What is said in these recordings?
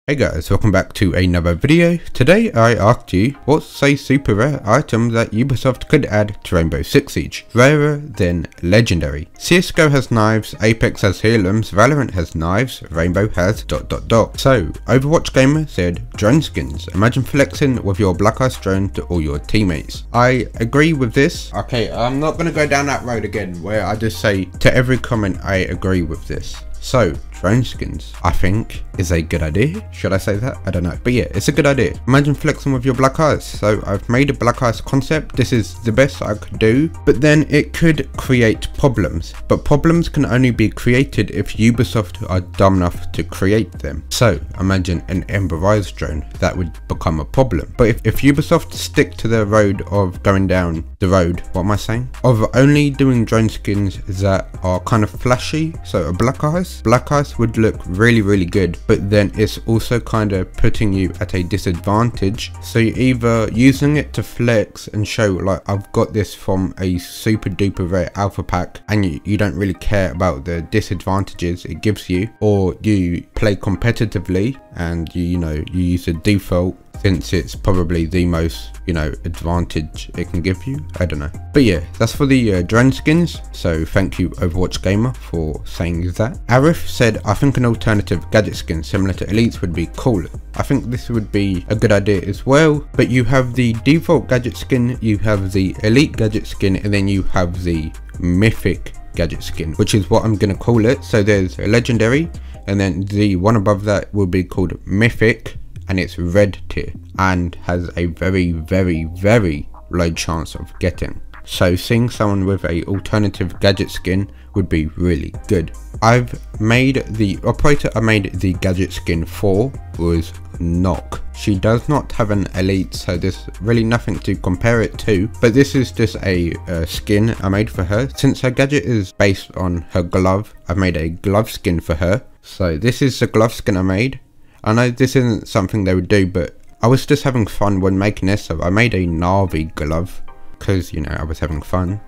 Hey guys, welcome back to another video. Today I asked you what's a super rare item that Ubisoft could add to Rainbow Six Siege, rarer than legendary. CSGO has knives, Apex has heirlooms, Valorant has knives, Rainbow has ... So, Overwatch Gamer said drone skins. Imagine flexing with your Black Ice drone to all your teammates. I agree with this. Okay, I'm not going to go down that road again where I just say to every comment I agree with this. So, drone skins, I think, is a good idea. Should I say that? I don't know. But yeah, it's a good idea. Imagine flexing with your Black Ice. So I've made a Black Ice concept. This is the best I could do. But then it could create problems. But problems can only be created if Ubisoft are dumb enough to create them. So imagine an Emberized drone. That would become a problem. But if Ubisoft stick to the road of going down the road, what am I saying? Of only doing drone skins that are kind of flashy. So a Black Ice would look really good, but then it's also kind of putting you at a disadvantage. So you're either using it to flex and show like I've got this from a super duper rare alpha pack, and you don't really care about the disadvantages it gives you, or you play competitively and you use a default since it's probably the most advantage it can give you. I don't know, but yeah, that's for the drone skins. So thank you Overwatch Gamer for saying that. Arif said, I think an alternative gadget skin similar to elites would be cool. I think this would be a good idea as well, but you have the default gadget skin, you have the elite gadget skin, and then you have the mythic gadget skin, which is what I'm gonna call it. So there's a legendary, and then the one above that will be called mythic, and it's red tier and has a very low chance of getting. So seeing someone with a alternative gadget skin would be really good. I've made the operator I made the gadget skin for was Knock. She does not have an elite, so there's really nothing to compare it to, but this is just a skin I made for her. Since her gadget is based on her glove, I've made a glove skin for her. So this is the glove skin I made. I know this isn't something they would do, but I was just having fun when making this, so I made a Na'vi glove because I was having fun.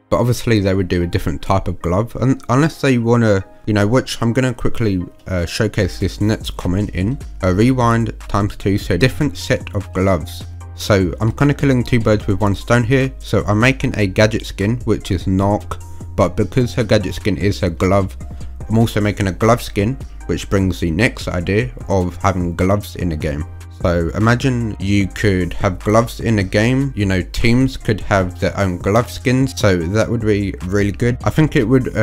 But obviously they would do a different type of glove, and unless they want to, which I'm going to quickly showcase this next comment in a rewind ×2, so different set of gloves. So I'm kind of killing two birds with one stone here. So I'm making a gadget skin which is Knock, but because her gadget skin is her glove, I'm also making a glove skin, which brings the next idea of having gloves in a game. So imagine you could have gloves in a game, teams could have their own glove skins, so that would be really good. I think it would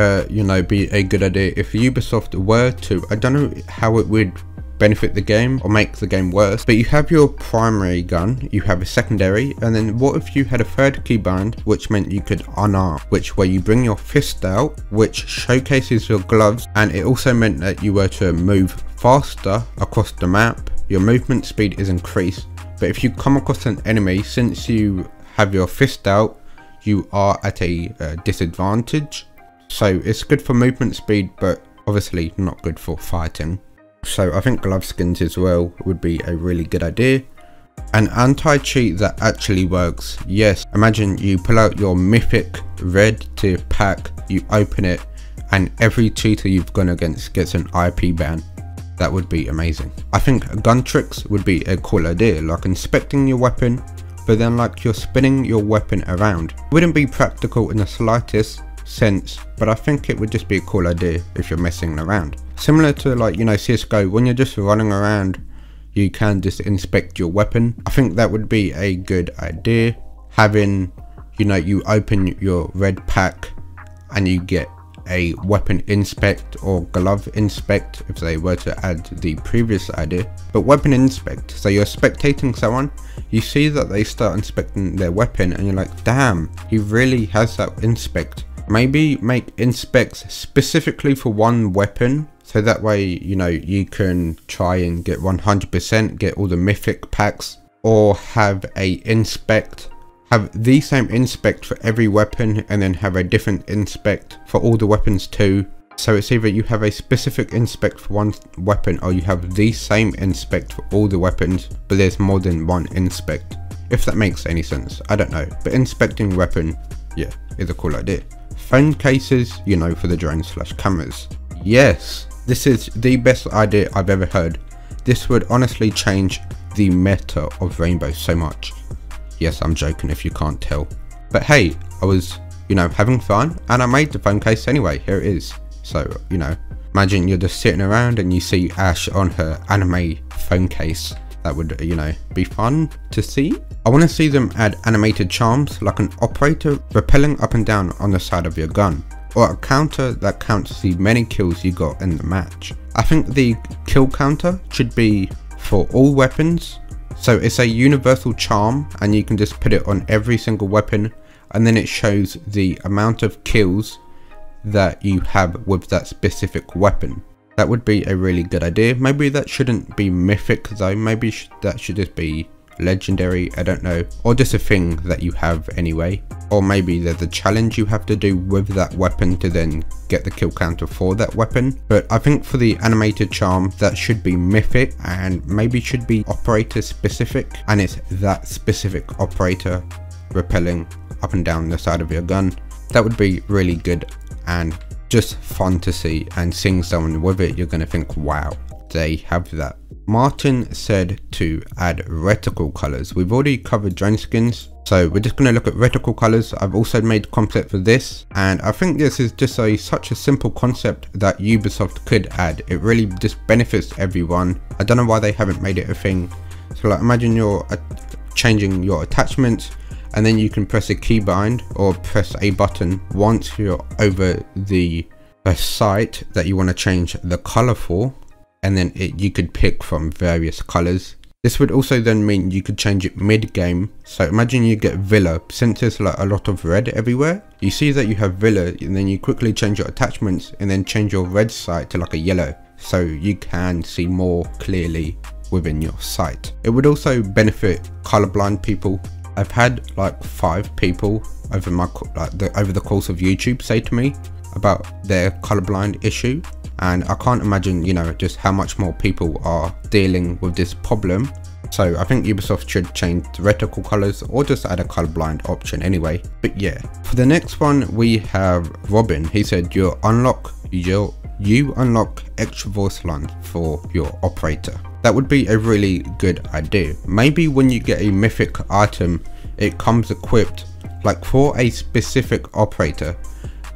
be a good idea if Ubisoft were to, I don't know how it would benefit the game or make the game worse, but you have your primary gun, you have a secondary, and then what if you had a third keybind, which meant you could unarm, where you bring your fist out, which showcases your gloves, and it also meant that you were to move faster across the map. Your movement speed is increased, but if you come across an enemy, since you have your fist out, you are at a disadvantage. So it's good for movement speed, but obviously not good for fighting. So I think glove skins as well would be a really good idea. An anti-cheat that actually works. Yes, imagine you pull out your mythic red tier pack, you open it, and every cheater you've gone against gets an IP ban. That would be amazing. I think gun tricks would be a cool idea, like inspecting your weapon, but then like you're spinning your weapon around. Wouldn't be practical in the slightest sense, but I think it would just be a cool idea if you're messing around. Similar to CSGO, when you're just running around, you can just inspect your weapon. I think that would be a good idea. Having, you open your red pack and you get a weapon inspect or glove inspect if they were to add the previous idea. But weapon inspect, so you're spectating someone, you see that they start inspecting their weapon and you're like, damn, he really has that inspect. Maybe make inspects specifically for one weapon, so that way you can try and get 100%, get all the mythic packs, or have a inspect, have the same inspect for every weapon, and then have a different inspect for all the weapons too. So it's either you have a specific inspect for one weapon, or you have the same inspect for all the weapons, but there's more than one inspect. If that makes any sense, I don't know, but inspecting weapon, yeah, is a cool idea. Phone cases, for the drone / cameras. Yes, this is the best idea I've ever heard. this would honestly change the meta of Rainbow so much. Yes, I'm joking if you can't tell. But hey, I was, you know, having fun and I made the phone case anyway. Here it is. So, you know, imagine you're just sitting around and you see Ash on her anime phone case. That would, you know, be fun to see. I want to see them add animated charms like an operator rappelling up and down on the side of your gun, or a counter that counts the many kills you got in the match. I think the kill counter should be for all weapons, so it's a universal charm and you can just put it on every single weapon, and then it shows the amount of kills that you have with that specific weapon. That would be a really good idea. Maybe that shouldn't be mythic though, maybe that should just be legendary, I don't know, or just a thing that you have anyway. Or maybe there's a challenge you have to do with that weapon to then get the kill counter for that weapon. But I think for the animated charm, that should be mythic and maybe should be operator specific, and it's that specific operator rappelling up and down the side of your gun. That would be really good and just fun to see, and seeing someone with it, you're gonna think, wow, they have that. Martin said to add Reticle Colours. We've already covered drone skins, so we're just going to look at Reticle Colours. I've also made concept for this, and I think this is just such a simple concept that Ubisoft could add. It really just benefits everyone. I don't know why they haven't made it a thing. So like, imagine you're changing your attachments, and then you can press a keybind or press a button once you're over the site that you want to change the colour for, and then you could pick from various colours. This would also then mean you could change it mid-game. So imagine you get Villa, since there's like a lot of red everywhere, you see that you have Villa, and then you quickly change your attachments and then change your red site to like a yellow, so you can see more clearly within your site. It would also benefit colorblind people. I've had like 5 people over over the course of YouTube say to me about their colorblind issue, and I can't imagine, you know, just how much more people are dealing with this problem. So I think Ubisoft should change the Reticle Colours or just add a colorblind option anyway. But yeah, for the next one we have Robin. He said you unlock extra voice lines for your operator. That would be a really good idea. Maybe when you get a mythic item, it comes equipped like for a specific operator.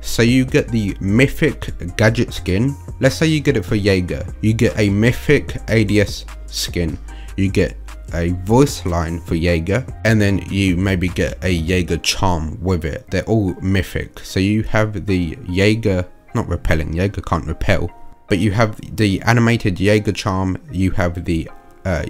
So you get the mythic gadget skin. Let's say you get it for Jaeger. You get a mythic ADS skin. You get a voice line for Jaeger, and then you maybe get a Jaeger charm with it. They're all mythic. So you have the Jaeger, not repelling, Jaeger can't repel, but you have the animated Jaeger charm, you have the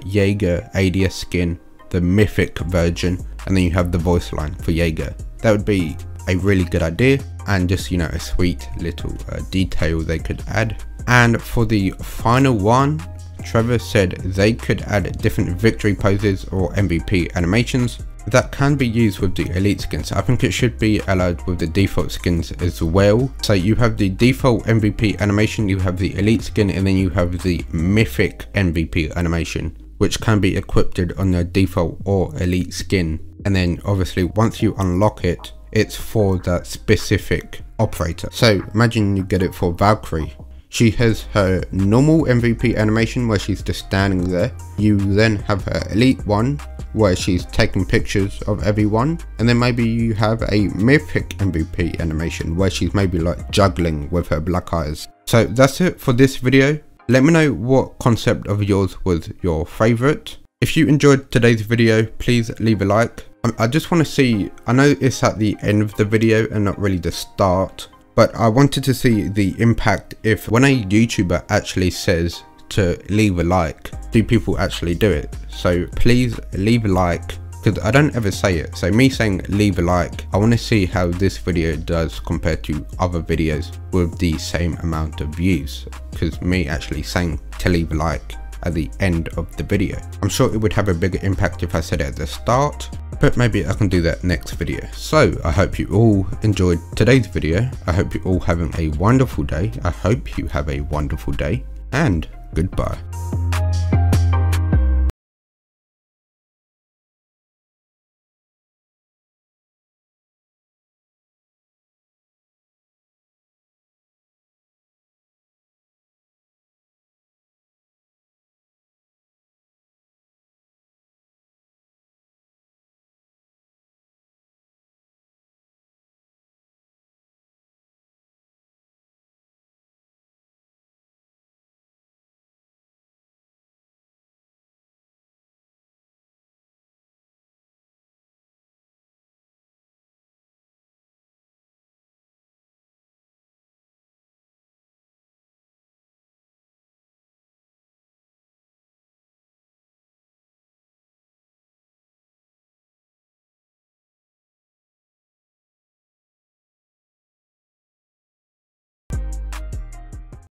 Jaeger ADS skin, the mythic version, and then you have the voice line for Jaeger. That would be a really good idea, and just, you know, a sweet little detail they could add. And for the final one, Trevor said they could add different victory poses or MVP animations that can be used with the elite skins. I think it should be allowed with the default skins as well. So you have the default MVP animation, you have the elite skin, and then you have the mythic MVP animation, which can be equipped on the default or elite skin. And then obviously once you unlock it, it's for that specific operator. So imagine you get it for Valkyrie. She has her normal MVP animation where she's just standing there. You then have her elite one where she's taking pictures of everyone, and then maybe you have a mythic MVP animation where she's maybe like juggling with her black eyes. So that's it for this video. Let me know what concept of yours was your favorite. If you enjoyed today's video, please leave a like. I just want to see, I know it's at the end of the video and not really the start, but I wanted to see the impact if when a YouTuber actually says to leave a like, do people actually do it? So please leave a like, because I don't ever say it. So me saying leave a like, I want to see how this video does compared to other videos with the same amount of views, because me actually saying to leave a like at the end of the video, I'm sure it would have a bigger impact if I said it at the start, but maybe I can do that next video. So I hope you all enjoyed today's video. I hope you're all having a wonderful day. I hope you have a wonderful day, and goodbye.